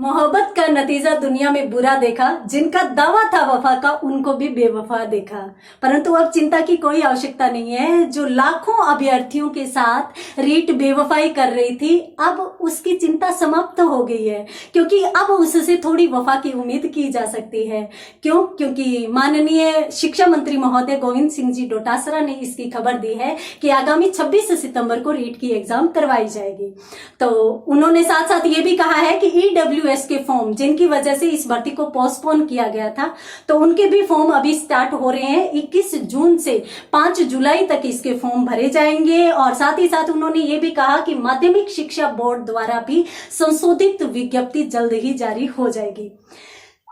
मोहब्बत का नतीजा दुनिया में बुरा देखा, जिनका दावा था वफा का उनको भी बेवफा देखा। परंतु अब चिंता की कोई आवश्यकता नहीं है। जो लाखों अभ्यर्थियों के साथ रीट बेवफाई कर रही थी, अब उसकी चिंता समाप्त हो गई है, क्योंकि अब उससे थोड़ी वफा की उम्मीद की जा सकती है। क्यों? क्योंकि माननीय शिक्षा मंत्री महोदय गोविंद सिंह जी डोटासरा ने इसकी खबर दी है कि आगामी 26 सितंबर को रीट की एग्जाम करवाई जाएगी। तो उन्होंने साथ साथ ये भी कहा है कि ईडब्ल्यूएस के फॉर्म, जिनकी वजह से इस भर्ती को पोस्टपोन किया गया था, तो उनके भी फॉर्म अभी स्टार्ट हो रहे हैं। 21 जून से 5 जुलाई तक इसके फॉर्म भरे जाएंगे। और साथ ही साथ उन्होंने ये भी कहा कि माध्यमिक शिक्षा बोर्ड द्वारा भी संशोधित विज्ञप्ति जल्द ही जारी हो जाएगी।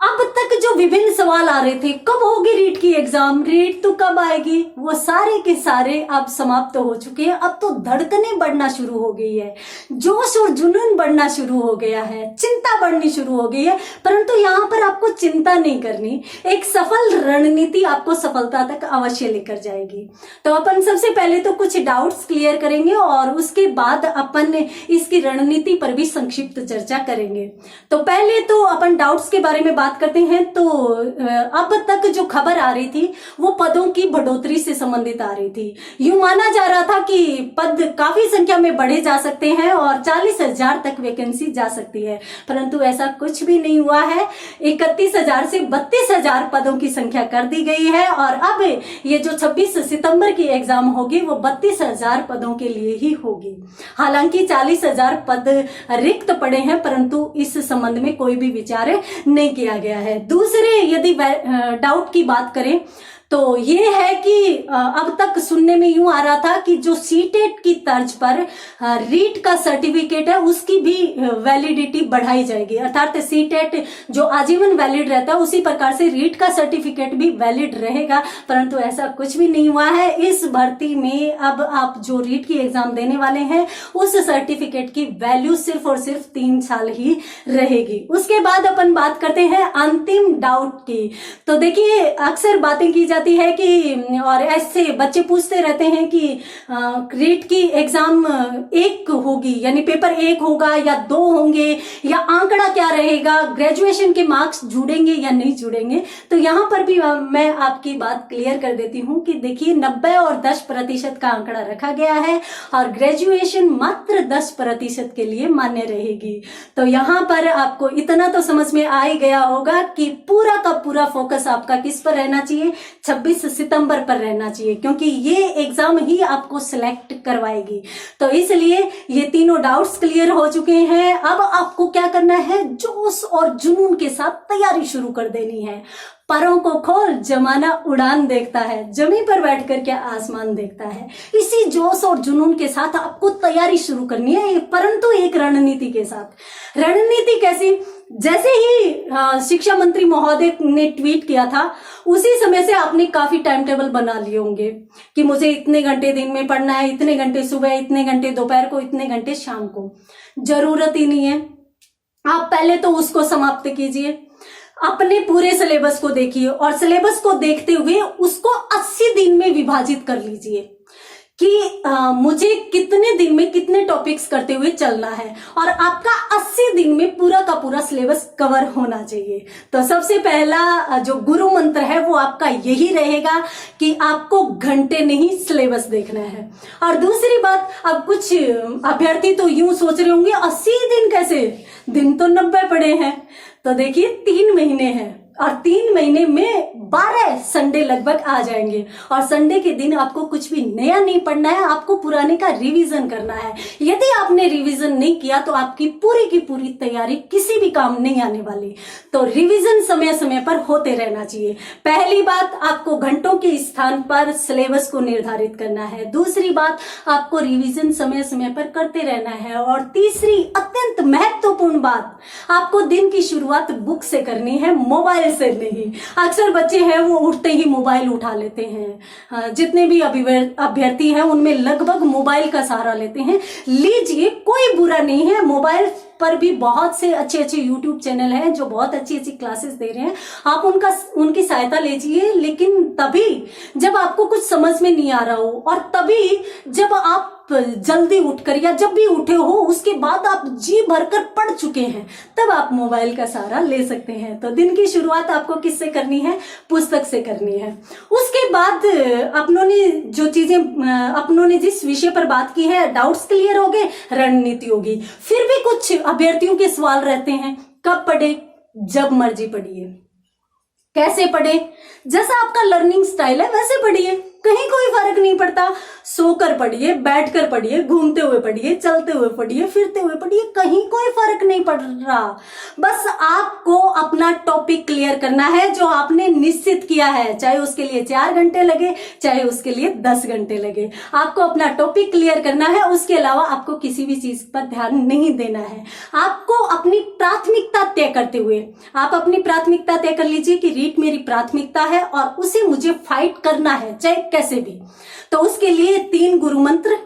अब तक जो विभिन्न सवाल आ रहे थे, कब होगी रीट की एग्जाम, रीट तो कब आएगी, वो सारे के सारे अब समाप्त हो चुके हैं। अब तो धड़कनें बढ़ना शुरू हो गई है, जोश और जुनून बढ़ना शुरू हो गया है, चिंता बढ़नी शुरू हो गई है। परंतु यहाँ पर आपको चिंता नहीं करनी, एक सफल रणनीति आपको सफलता तक अवश्य लेकर जाएगी। तो अपन सबसे पहले तो कुछ डाउट्स क्लियर करेंगे और उसके बाद अपन इसकी रणनीति पर भी संक्षिप्त चर्चा करेंगे। तो पहले तो अपन डाउट्स के बारे में बात करते हैं। तो अब तक जो खबर आ रही थी वो पदों की बढ़ोतरी से संबंधित आ रही थी। यूं माना जा रहा था कि पद काफी संख्या में बढ़े जा सकते हैं और 40,000 तक वैकेंसी जा सकती है, परंतु ऐसा कुछ भी नहीं हुआ है। 31,000 से 32,000 पदों की संख्या कर दी गई है और अब ये जो 26 सितंबर की एग्जाम होगी वो 32,000 पदों के लिए ही होगी। हालांकि 40,000 पद रिक्त पड़े हैं, परंतु इस संबंध में कोई भी विचार नहीं किया गया है। दूसरे यदि डाउट की बात करें तो ये है कि अब तक सुनने में यूं आ रहा था कि जो सीटेट की तर्ज पर रीट का सर्टिफिकेट है उसकी भी वैलिडिटी बढ़ाई जाएगी, अर्थात सीटेट जो आजीवन वैलिड रहता है उसी प्रकार से रीट का सर्टिफिकेट भी वैलिड रहेगा। परंतु ऐसा कुछ भी नहीं हुआ है। इस भर्ती में अब आप जो रीट की एग्जाम देने वाले हैं उस सर्टिफिकेट की वैल्यू सिर्फ और सिर्फ 3 साल ही रहेगी। उसके बाद अपन बात करते हैं अंतिम डाउट की। तो देखिए, अक्सर बातें की है कि और ऐसे बच्चे पूछते रहते हैं कि रीट की एग्जाम 1 होगी, यानी पेपर 1 होगा या 2 होंगे, या आंकड़ा क्या रहेगा, ग्रेजुएशन के मार्क्स जुड़ेंगे या नहीं जुड़ेंगे। तो यहां पर भी मैं आपकी बात क्लियर कर देती हूं कि देखिए 90 और 10% का आंकड़ा रखा गया है और ग्रेजुएशन मात्र 10% के लिए मान्य रहेगी। तो यहां पर आपको इतना तो समझ में आ ही गया होगा कि पूरा का पूरा फोकस आपका किस पर रहना चाहिए, 26 सितंबर पर रहना चाहिए, क्योंकि ये एग्जाम ही आपको सिलेक्ट करवाएगी। तो इसलिए ये तीनों डाउट्स क्लियर हो चुके हैं। अब आपको क्या करना है, जोश और जुनून के साथ तैयारी शुरू कर देनी है। परों को खोल, जमाना उड़ान देखता है, जमीन पर बैठकर क्या आसमान देखता है। इसी जोश और जुनून के साथ आपको तैयारी शुरू करनी है, परंतु एक रणनीति के साथ। रणनीति कैसी? जैसे ही शिक्षा मंत्री महोदय ने ट्वीट किया था उसी समय से आपने काफी टाइम टेबल बना लिए होंगे कि मुझे इतने घंटे दिन में पढ़ना है, इतने घंटे सुबह, इतने घंटे दोपहर को, इतने घंटे शाम को। जरूरत ही नहीं है। आप पहले तो उसको समाप्त कीजिए, अपने पूरे सिलेबस को देखिए और सिलेबस को देखते हुए उसको 80 दिन में विभाजित कर लीजिए कि मुझे कितने दिन में कितने टॉपिक्स करते हुए चलना है और आपका 80 दिन में पूरा का पूरा सिलेबस कवर होना चाहिए। तो सबसे पहला जो गुरु मंत्र है वो आपका यही रहेगा कि आपको घंटे नहीं सिलेबस देखना है। और दूसरी बात, अब कुछ अभ्यर्थी तो यूं सोच रहे होंगे 80 दिन कैसे, दिन तो 90 पड़े हैं। तो देखिए 3 महीने हैं और 3 महीने में 12 संडे लगभग आ जाएंगे और संडे के दिन आपको कुछ भी नया नहीं पढ़ना है, आपको पुराने का रिवीजन करना है। यदि आपने रिवीजन नहीं किया तो आपकी पूरी की पूरी तैयारी किसी भी काम नहीं आने वाली। तो रिवीजन समय समय पर होते रहना चाहिए। पहली बात, आपको घंटों के स्थान पर सिलेबस को निर्धारित करना है। दूसरी बात, आपको रिवीजन समय समय पर करते रहना है। और तीसरी अत्यंत महत्वपूर्ण बात, आपको दिन की शुरुआत बुक से करनी है, मोबाइल से नहीं। अक्सर बच्चे हैं वो उठते ही मोबाइल उठा लेते हैं। जितने भी अभ्यर्थी हैं उनमें लगभग मोबाइल का सहारा लेते हैं। लीजिए, कोई बुरा नहीं है। मोबाइल पर भी बहुत से अच्छे अच्छे यूट्यूब चैनल हैं जो बहुत अच्छी अच्छी क्लासेस दे रहे हैं, आप उनकी सहायता लीजिए। लेकिन तभी जब आपको कुछ समझ में नहीं आ रहा हो और तभी जब आप जल्दी उठकर या जब भी उठे हो उसके बाद आप जी भरकर पढ़ चुके हैं, तब आप मोबाइल का सहारा ले सकते हैं। तो दिन की शुरुआत आपको किससे करनी है? पुस्तक से करनी है। उसके बाद अपनों ने जिस विषय पर बात की है, डाउट्स क्लियर हो गए, रणनीति होगी। फिर भी कुछ अभ्यर्थियों के सवाल रहते हैं, कब पढ़े? जब मर्जी पढ़िए। कैसे पढ़े? जैसा आपका लर्निंग स्टाइल है वैसे पढ़िए, कहीं कोई फर्क नहीं पड़ता। सोकर पढ़िए, बैठकर पढ़िए, घूमते हुए पढ़िए, चलते हुए पढ़िए, फिरते हुए पढ़िए, कहीं कोई फर्क नहीं पड़ रहा। बस आपको अपना टॉपिक क्लियर करना है जो आपने निश्चित किया है, चाहे उसके लिए 4 घंटे लगे, चाहे उसके लिए 10 घंटे लगे। आपको अपना टॉपिक क्लियर करना है, उसके अलावा आपको किसी भी चीज पर ध्यान नहीं देना है। आपको अपनी प्राथमिकता तय करते हुए, आप अपनी प्राथमिकता तय कर लीजिए कि रीट मेरी प्राथमिकता है और उसे मुझे फाइट करना है, चाहे कैसे भी। तो उसके लिए 3 गुरु मंत्र,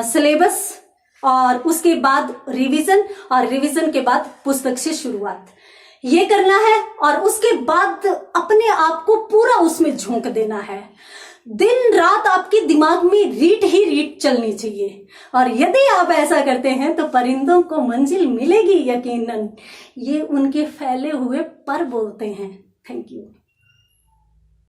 सिलेबस, और उसके बाद रिवीजन, और रिवीजन के बाद पुस्तक से शुरुआत, ये करना है। और उसके बाद अपने आप को पूरा उसमें झोंक देना है। दिन रात आपके दिमाग में रीट ही रीट चलनी चाहिए। और यदि आप ऐसा करते हैं तो परिंदों को मंजिल मिलेगी यकीनन। ये उनके फैले हुए पर बोलते हैं। Thank you.